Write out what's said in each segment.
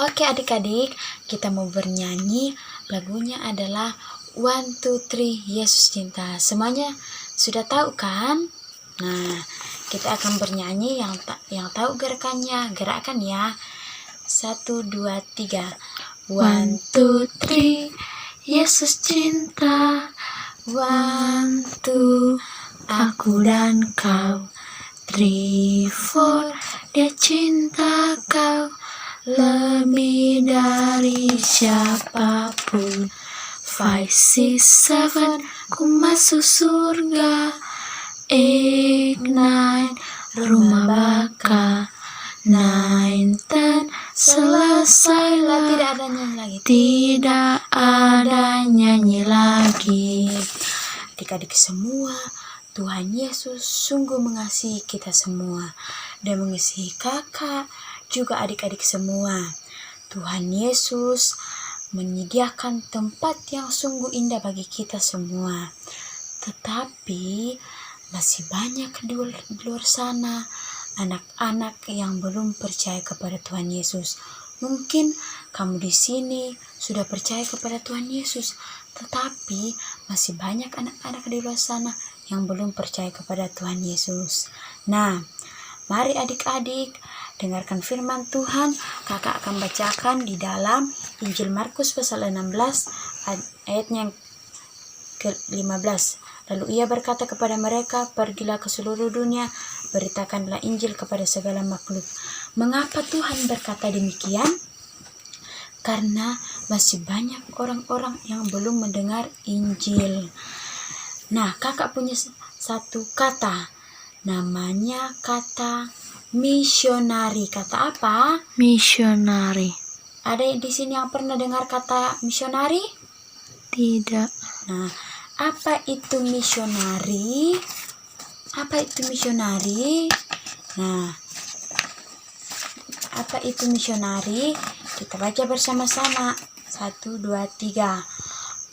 Oke adik-adik, kita mau bernyanyi. Lagunya adalah 1, 2, 3 Yesus Cinta. Semuanya sudah tahu kan? Nah, kita akan bernyanyi yang tahu gerakannya. Gerakan ya. 1, 2, 3. 1, 2, 3 Yesus cinta. 1, 2 aku dan kau. 3, 4 dia cinta kau lebih dari siapapun. 5, 6, 7 ku masuk surga. 8, 9 rumah baka. 9, 10 selesailah. Tidak ada nyanyi lagi. Tidak ada nyanyi lagi. Adik-adik semua, Tuhan Yesus sungguh mengasihi kita semua dan mengasihi kakak juga adik-adik semua. Tuhan Yesus menyediakan tempat yang sungguh indah bagi kita semua. Tetapi masih banyak di luar sana anak-anak yang belum percaya kepada Tuhan Yesus. Mungkin kamu di sini sudah percaya kepada Tuhan Yesus, tetapi masih banyak anak-anak di luar sana yang belum percaya kepada Tuhan Yesus. Nah, mari adik-adik dengarkan firman Tuhan. Kakak akan bacakan di dalam Injil Markus pasal 16 ayatnya yang ke-15. Lalu ia berkata kepada mereka, pergilah ke seluruh dunia, beritakanlah Injil kepada segala makhluk. Mengapa Tuhan berkata demikian? Karena masih banyak orang-orang yang belum mendengar Injil. Nah, kakak punya satu kata, namanya kata misionari. Kata apa? Misionari. Ada di sini yang pernah dengar kata misionari? Tidak. Nah, apa itu misionari? Apa itu misionari? Nah, apa itu misionari? Kita baca bersama-sama. 1, 2, 3.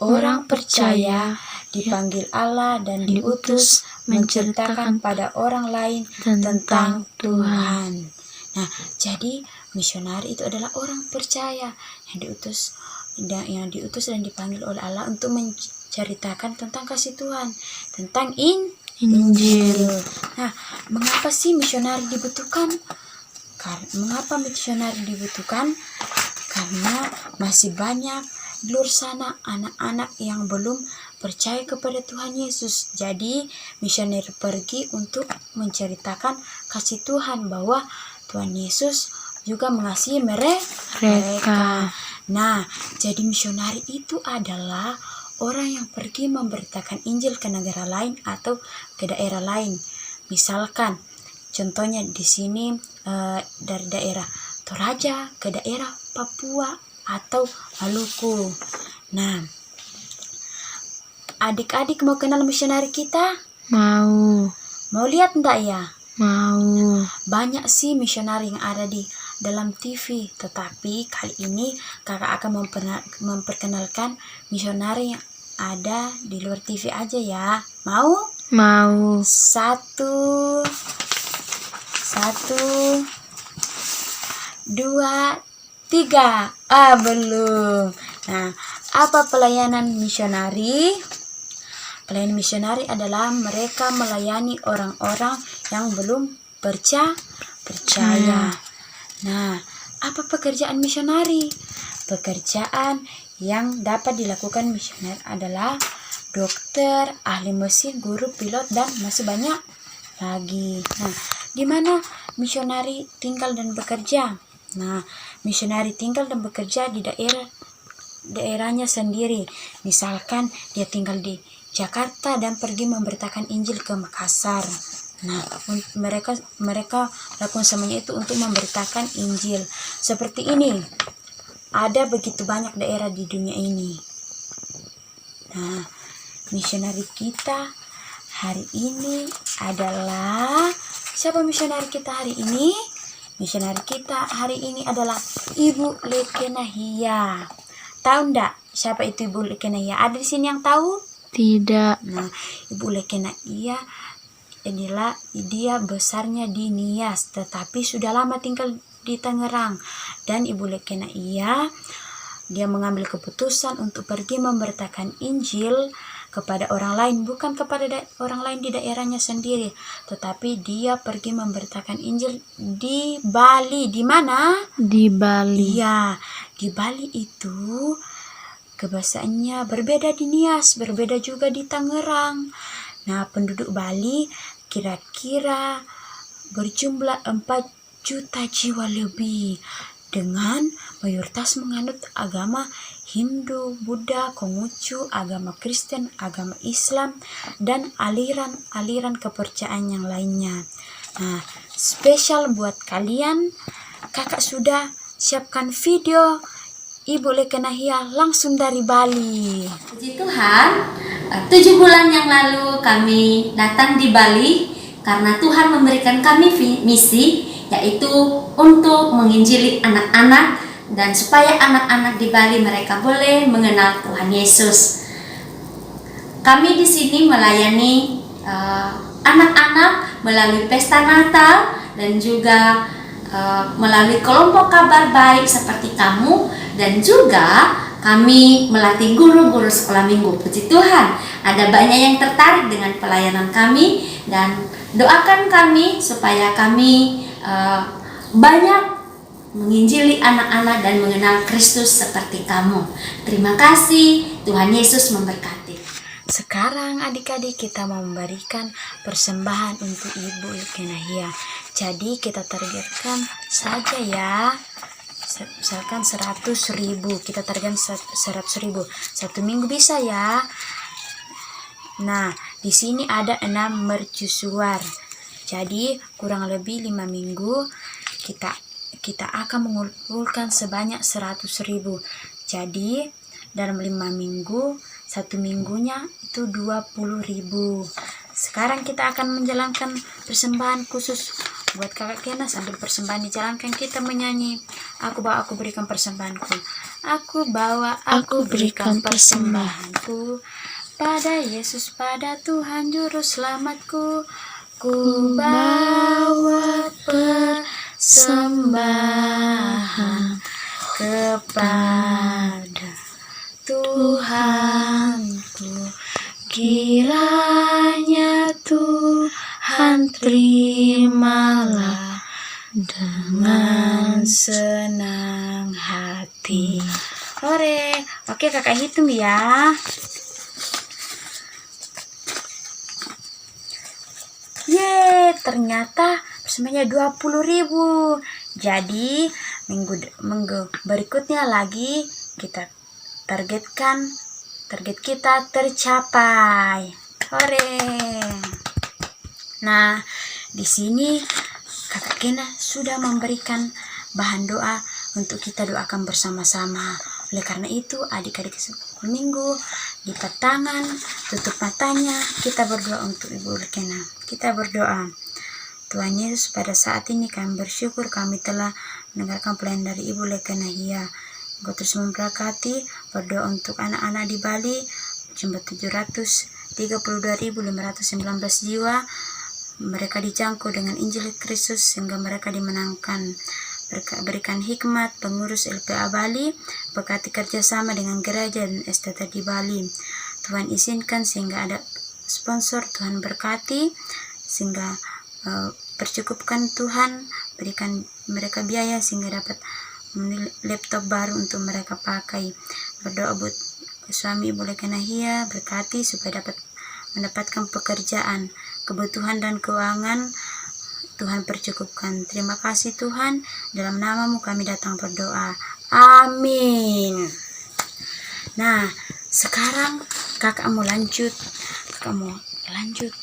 Orang percaya dipanggil Allah dan diutus menceritakan pada orang lain tentang Tuhan. Nah, jadi misionari itu adalah orang percaya yang diutus dan dipanggil oleh Allah untuk menceritakan tentang kasih Tuhan, tentang Injil. Nah, mengapa sih misionari dibutuhkan? Mengapa misionari dibutuhkan? Karena masih banyak di luar sana anak-anak yang belum percaya kepada Tuhan Yesus. Jadi misioneri pergi untuk menceritakan kasih Tuhan, bahwa Tuhan Yesus juga mengasihi mereka. Nah, jadi misionari itu adalah orang yang pergi memberitakan Injil ke negara lain atau ke daerah lain. Misalkan, contohnya di sini dari daerah Toraja ke daerah Papua atau Maluku. Nah, adik-adik mau kenal misionari kita? Mau lihat enggak ya? Mau. Banyak sih misionari yang ada di dalam TV, tetapi kali ini kakak akan memperkenalkan misionari yang ada di luar TV aja ya. Mau? Mau. 1, 2, 3. Belum. Nah, apa pelayanan misionari? Pelayanan misionari adalah mereka melayani orang-orang yang belum percaya. Nah, apa pekerjaan misionari? Pekerjaan yang dapat dilakukan misioner adalah dokter, ahli mesin, guru, pilot, dan masih banyak lagi. Nah, di mana misionari tinggal dan bekerja? Nah, misionari tinggal dan bekerja di daerahnya sendiri. Misalkan dia tinggal di Jakarta dan pergi memberitakan Injil ke Makassar. Nah, mereka lakukan semuanya itu untuk memberitakan Injil. Seperti ini. Ada begitu banyak daerah di dunia ini. Nah, misionari kita hari ini adalah, siapa misionari kita hari ini? Misionari kita hari ini adalah Ibu Lekenahia. Tahu enggak siapa itu Ibu Lekenahia? Ada di sini yang tahu? Tidak. Nah, Ibu Lekenahia inilah dia besarnya di Nias, tetapi sudah lama tinggal di Tangerang. Dan Ibu Lekena dia mengambil keputusan untuk pergi memberitakan Injil kepada orang lain, bukan kepada orang lain di daerahnya sendiri, tetapi dia pergi memberitakan Injil di Bali. Di mana? Di Bali. Iya, di Bali itu kebahasaannya berbeda di Nias, berbeda juga di Tangerang. Nah, penduduk Bali kira-kira berjumlah 4 juta jiwa lebih, dengan mayoritas menganut agama Hindu, Buddha, Konghucu, agama Kristen, agama Islam, dan aliran-aliran kepercayaan yang lainnya. Nah, spesial buat kalian, kakak sudah siapkan video Ibu Lekena langsung dari Bali. Puji Tuhan, 7 bulan yang lalu kami datang di Bali karena Tuhan memberikan kami misi, yaitu untuk menginjili anak-anak dan supaya anak-anak di Bali mereka boleh mengenal Tuhan Yesus. Kami di sini melayani anak-anak melalui pesta Natal dan juga melalui kelompok kabar baik seperti kamu, dan juga kami melatih guru-guru sekolah minggu. Puji Tuhan, ada banyak yang tertarik dengan pelayanan kami, dan doakan kami supaya kami banyak menginjili anak-anak dan mengenal Kristus seperti kamu. Terima kasih, Tuhan Yesus memberkati. Sekarang adik-adik kita mau memberikan persembahan untuk Ibu Lekena. Jadi kita targetkan saja ya, misalkan 100.000, kita targetkan 100.000 satu minggu bisa ya. Nah, di sini ada 6 mercusuar, jadi kurang lebih 5 minggu kita akan mengumpulkan sebanyak 100.000. Jadi dalam 5 minggu, 1 minggunya itu 20.000. Sekarang kita akan menjalankan persembahan khusus buat kakak Kena. Sambil persembahan dijalankan, kita menyanyi, aku bawa, aku berikan persembahanku. Aku bawa, aku berikan persembahanku pada Yesus, pada Tuhan Juru Selamatku. Ku bawa persembahan kepada Tuhanku, kiranya Tuhan terimalah dengan senang hati. Hore, oke kakak hitung ya. Ternyata semuanya 20.000. Jadi minggu berikutnya lagi kita target kita tercapai. Hore. Nah, di sini kakak Kena sudah memberikan bahan doa untuk kita doakan bersama-sama. Oleh karena itu, adik-adik sekolah minggu, lipat tangan, tutup matanya, kita berdoa untuk Ibu Lekena. Kita berdoa. Tuhan Yesus, pada saat ini kami bersyukur kami telah mendengarkan pelayanan dari Ibu Lekena. Engkau terus memberkati. Berdoa untuk anak-anak di Bali, jumlah 732.519 jiwa. Mereka dijangkau dengan Injil Kristus sehingga mereka dimenangkan. Berikan hikmat pengurus LPA Bali, berkati kerjasama dengan gereja dan esteta di Bali. Tuhan izinkan sehingga ada sponsor, Tuhan berkati sehingga percukupkan Tuhan, berikan mereka biaya sehingga dapat laptop baru untuk mereka pakai. Berdoa buat suami Ibu Lekena, berkati supaya dapat mendapatkan pekerjaan, kebutuhan dan keuangan Tuhan percukupkan. Terima kasih Tuhan, dalam namamu kami datang berdoa. Amin. Nah, sekarang kakak mau lanjut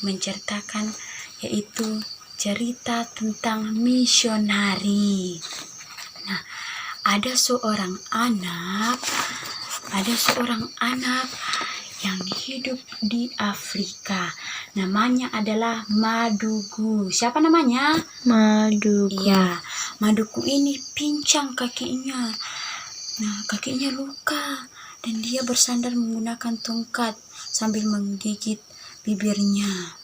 menceritakan, yaitu cerita tentang misionari. Nah, ada seorang anak yang hidup di Afrika. Namanya adalah Madugu. Siapa namanya? Madugu. Iya, Madugu ini pincang kakinya. Nah, kakinya luka dan dia bersandar menggunakan tongkat sambil menggigit bibirnya.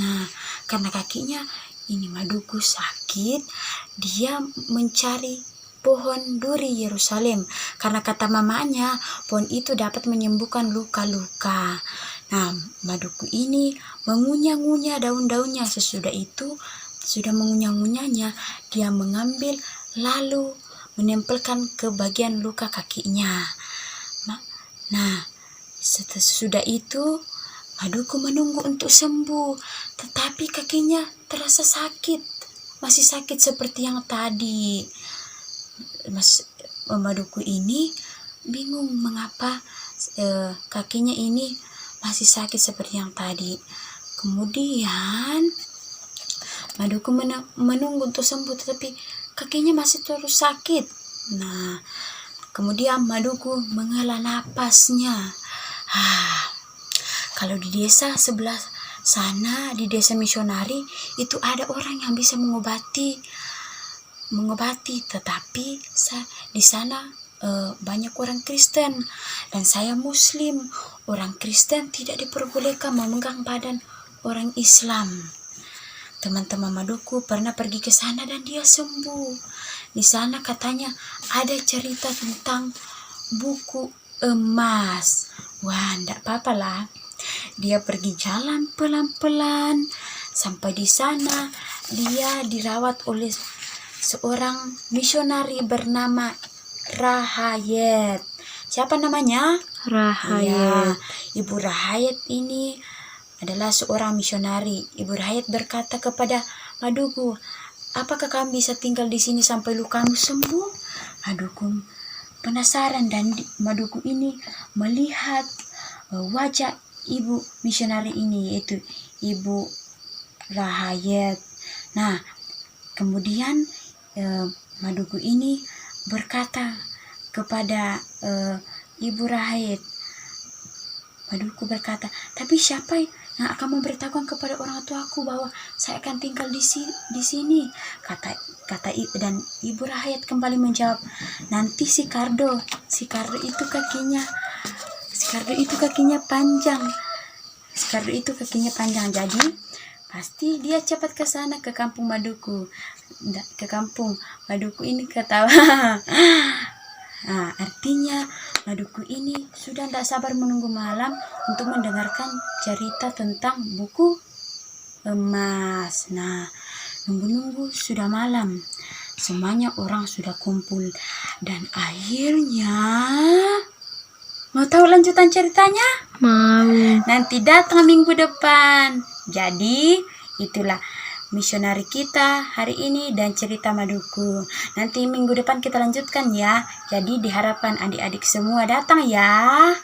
Nah, karena kakinya ini Maduku sakit, dia mencari pohon duri Yerusalem karena kata mamanya pohon itu dapat menyembuhkan luka-luka. Nah, Maduku ini mengunyah-ngunyah daun-daunnya. Sesudah itu, sudah mengunyah-ngunyahnya, dia mengambil lalu menempelkan ke bagian luka kakinya. Nah, sesudah itu Maduku menunggu untuk sembuh, tetapi kakinya terasa sakit, masih sakit seperti yang tadi. Maduku ini bingung mengapa kakinya ini masih sakit seperti yang tadi. Kemudian Maduku menunggu untuk sembuh, tetapi kakinya masih terus sakit. Nah, kemudian Maduku menghela napasnya. Kalau di desa sebelah sana, di desa misionari, itu ada orang yang bisa mengobati, tetapi di sana banyak orang Kristen dan saya Muslim. Orang Kristen tidak diperbolehkan memegang badan orang Islam. Teman-teman Maduku pernah pergi ke sana dan dia sembuh. Di sana katanya ada cerita tentang buku emas. Wah, enggak apa-apa lah. Dia pergi jalan pelan-pelan sampai di sana dia dirawat oleh seorang misionari bernama Rahayat. Siapa namanya? Rahayat. Ya, Ibu Rahayat ini adalah seorang misionari. Ibu Rahayat berkata kepada Maduku, apakah kamu bisa tinggal di sini sampai lukamu sembuh? Maduku penasaran dan Maduku ini melihat wajah ibu misionari ini, yaitu Ibu Rahayat. Nah, kemudian Maduku ini berkata kepada Ibu Rahayat, Maduku berkata, tapi siapa yang akan memberitahukan kepada orang tuaku bahwa saya akan tinggal di sini? Kata dan Ibu Rahayat kembali menjawab, nanti si Kardo itu kakinya panjang. Jadi pasti dia cepat ke sana, ke kampung Maduku. Ke kampung Maduku ini ketawa. Nah, artinya Maduku ini sudah tidak sabar menunggu malam untuk mendengarkan cerita tentang buku emas. Nah, nunggu-nunggu sudah malam. Semuanya orang sudah kumpul dan akhirnya mau tahu lanjutan ceritanya? Mau. Nanti datang minggu depan. Jadi, itulah misionari kita hari ini dan cerita Maduku. Nanti minggu depan kita lanjutkan ya. Jadi diharapkan adik-adik semua datang ya.